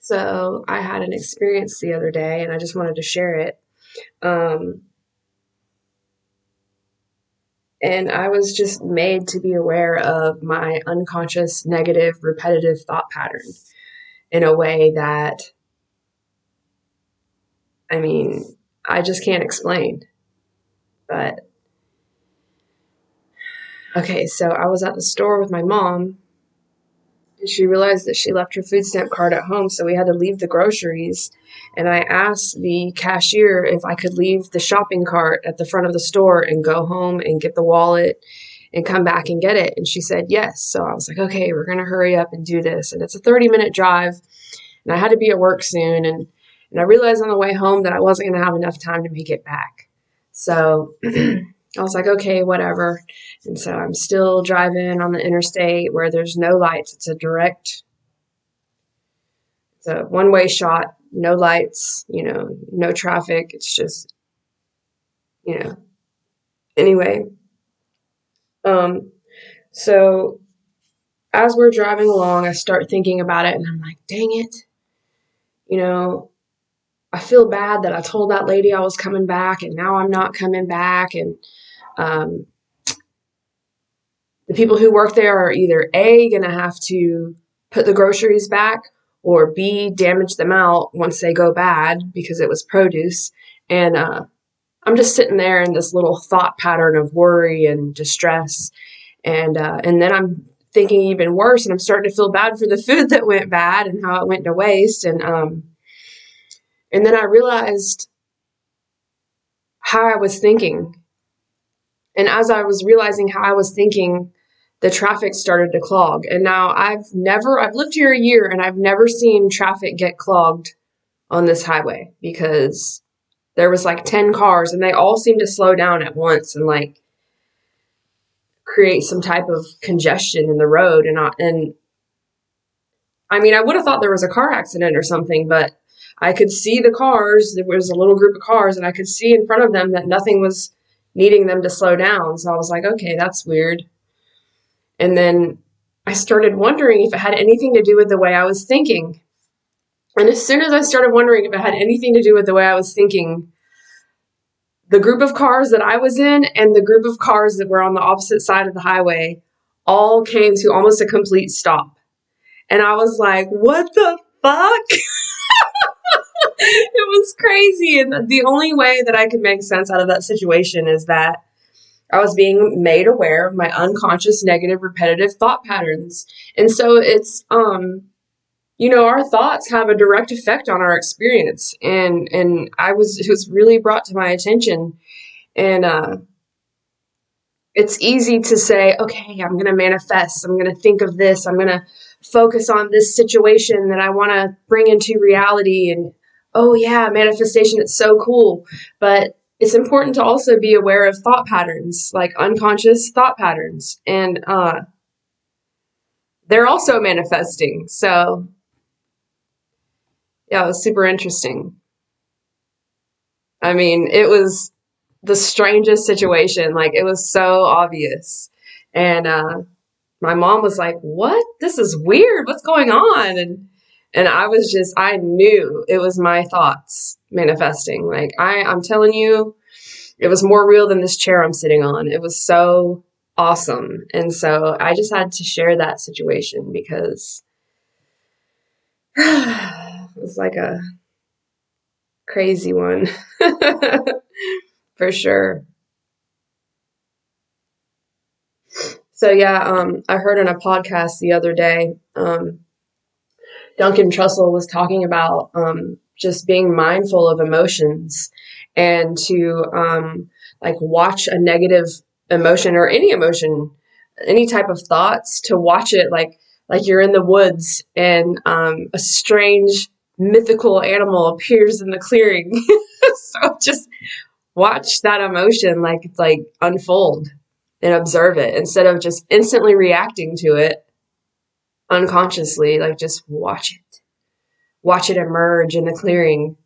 So I had an experience the other day and I just wanted to share it. Um, and I was just made to be aware of my unconscious, negative, repetitive thought pattern in a way that, I mean, I just can't explain. But okay, so I was at the store with my mom and she realized that she left her food stamp card at home, so we had to leave the groceries. And I asked the cashier if I could leave the shopping cart at the front of the store and go home and get the wallet and come back and get it. And she said yes. So I was like, okay, we're going to hurry up and do this. And it's a 30-minute drive, and I had to be at work soon. And I realized on the way home that I wasn't going to have enough time to make it back. So I was like, okay, whatever. And so I'm still driving on the interstate where there's no lights. It's a one-way shot, no lights, no traffic. It's just, you know, anyway. So as we're driving along, I start thinking about it and I'm like, dang it. I feel bad that I told that lady I was coming back and now I'm not coming back. And, um, the people who work there are either A, going to have to put the groceries back, or B, damage them out once they go bad because it was produce. And I'm just sitting there in this little thought pattern of worry and distress. And then I'm thinking even worse, and I'm starting to feel bad for the food that went bad and how it went to waste. And then I realized how I was thinking. And as I was realizing how I was thinking, the traffic started to clog. And now I've lived here a year and I've never seen traffic get clogged on this highway because there was like 10 cars and they all seemed to slow down at once and like create some type of congestion in the road. And I mean, I would have thought there was a car accident or something, but I could see the cars. There was a little group of cars and I could see in front of them that nothing was needing them to slow down. So I was like, okay, that's weird. And then I started wondering if it had anything to do with the way I was thinking. And as soon as I started wondering if it had anything to do with the way I was thinking, the group of cars that I was in and the group of cars that were on the opposite side of the highway all came to almost a complete stop. And I was like, what the fuck? It was crazy. And the only way that I could make sense out of that situation is that I was being made aware of my unconscious, negative, repetitive thought patterns. And so it's, our thoughts have a direct effect on our experience. And it was really brought to my attention. And it's easy to say, okay, I'm going to manifest. I'm going to think of this. I'm going to focus on this situation that I want to bring into reality. And, oh yeah, manifestation, it's so cool. But it's important to also be aware of thought patterns, like unconscious thought patterns. And they're also manifesting. So, yeah, it was super interesting. I mean, it was the strangest situation. Like, it was so obvious. And my mom was like, what? This is weird. What's going on? And I knew it was my thoughts manifesting. Like, I'm telling you, it was more real than this chair I'm sitting on. It was so awesome. And so I just had to share that situation because it was like a crazy one for sure. So yeah, I heard on a podcast the other day, Duncan Trussell was talking about just being mindful of emotions and to like watch a negative emotion or any emotion, any type of thoughts, to watch it like you're in the woods and a strange mythical animal appears in the clearing. So just watch that emotion like unfold and observe it instead of just instantly reacting to it unconsciously. Like, just watch it emerge in the clearing.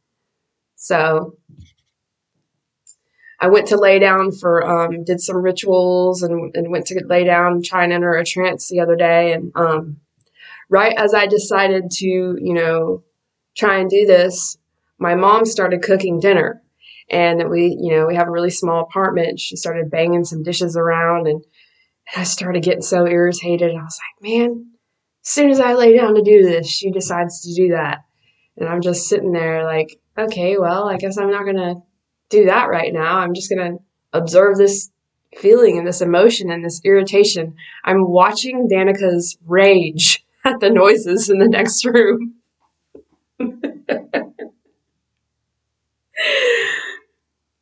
So I went to lay down for did some rituals and went to lay down, try and enter a trance the other day. And right as I decided to try and do this, my mom started cooking dinner. And we have a really small apartment. She started banging some dishes around, and I started getting so irritated. I was like, man, as soon as I lay down to do this, she decides to do that. And I'm just sitting there like, okay, well, I guess I'm not going to do that right now. I'm just going to observe this feeling and this emotion and this irritation. I'm watching Danica's rage at the noises in the next room.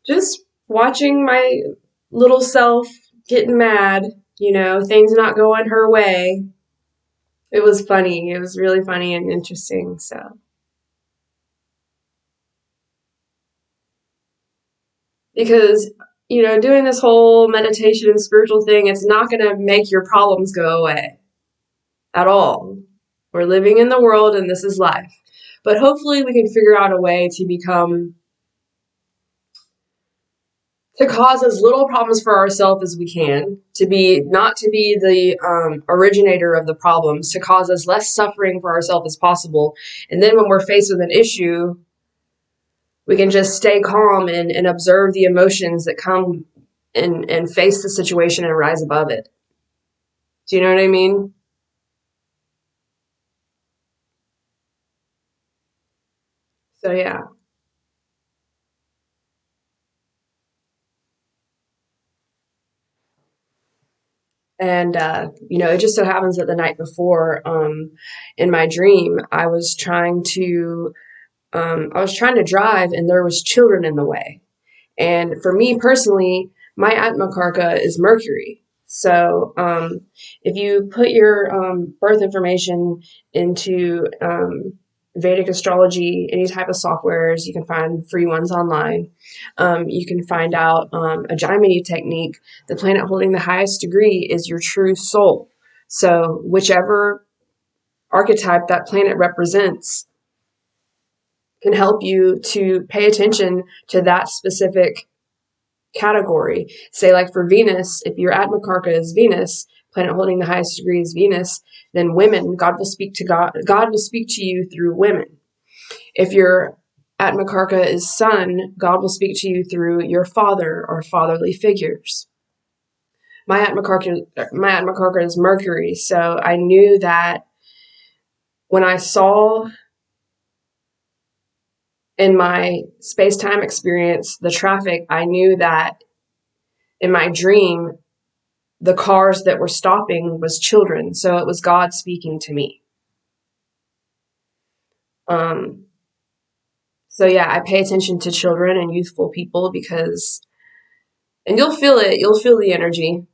Just watching my little self getting mad, things not going her way. It was funny. It was really funny and interesting. So, because, doing this whole meditation and spiritual thing, it's not going to make your problems go away at all. We're living in the world and this is life. But hopefully we can figure out a way to cause as little problems for ourselves as we can, not to be the originator of the problems, to cause as less suffering for ourselves as possible. And then when we're faced with an issue, we can just stay calm and observe the emotions that come and face the situation and rise above it. Do you know what I mean? So yeah. And it just so happens that the night before, in my dream, I was trying to drive, and there was children in the way. And for me personally, my Atmakarka is Mercury. So if you put your birth information into Vedic astrology, any type of softwares, you can find free ones online. You can find out a Jaimini technique. The planet holding the highest degree is your true soul. So whichever archetype that planet represents can help you to pay attention to that specific category. Say, like for Venus, if your Atmakarka is Venus, planet holding the highest degree is Venus, then women, God will speak to you through women. If your Atmakarka is Sun, God will speak to you through your father or fatherly figures. My Atmakarka is Mercury, so I knew that when I saw in my space-time experience the traffic, I knew that in my dream the cars that were stopping was children, so it was God speaking to me. Um, so yeah, I pay attention to children and youthful people and you'll feel it. You'll feel the energy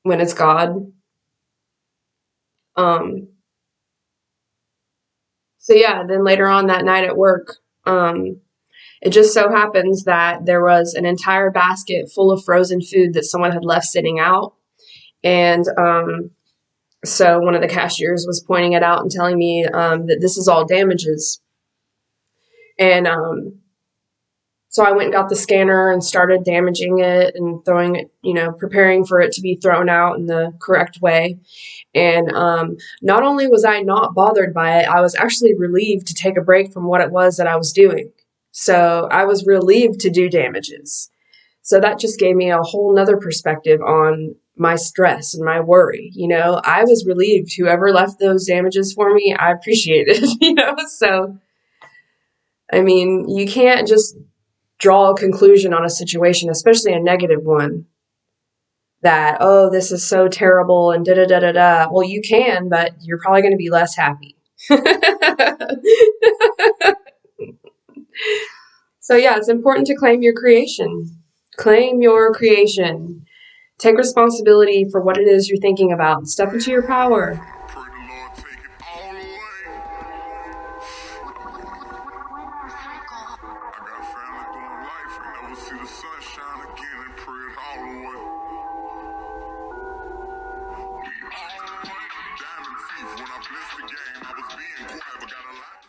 when it's God. Um, so yeah, then later on that night at work, it just so happens that there was an entire basket full of frozen food that someone had left sitting out, and so one of the cashiers was pointing it out and telling me that this is all damages. And so I went and got the scanner and started damaging it and throwing it, preparing for it to be thrown out in the correct way. And not only was I not bothered by it, I was actually relieved to take a break from what it was that I was doing. So I was relieved to do damages. So that just gave me a whole nother perspective on my stress and my worry. I was relieved. Whoever left those damages for me, I appreciate it. So, I mean, you can't just draw a conclusion on a situation, especially a negative one, that, oh, this is so terrible and da da da da da. Well, you can, but you're probably going to be less happy. So, yeah, it's important to claim your creation. Claim your creation. Take responsibility for what it is you're thinking about. Step into your power. Diamond teeth when I blitzed the game. I was being quiet, but got a lot.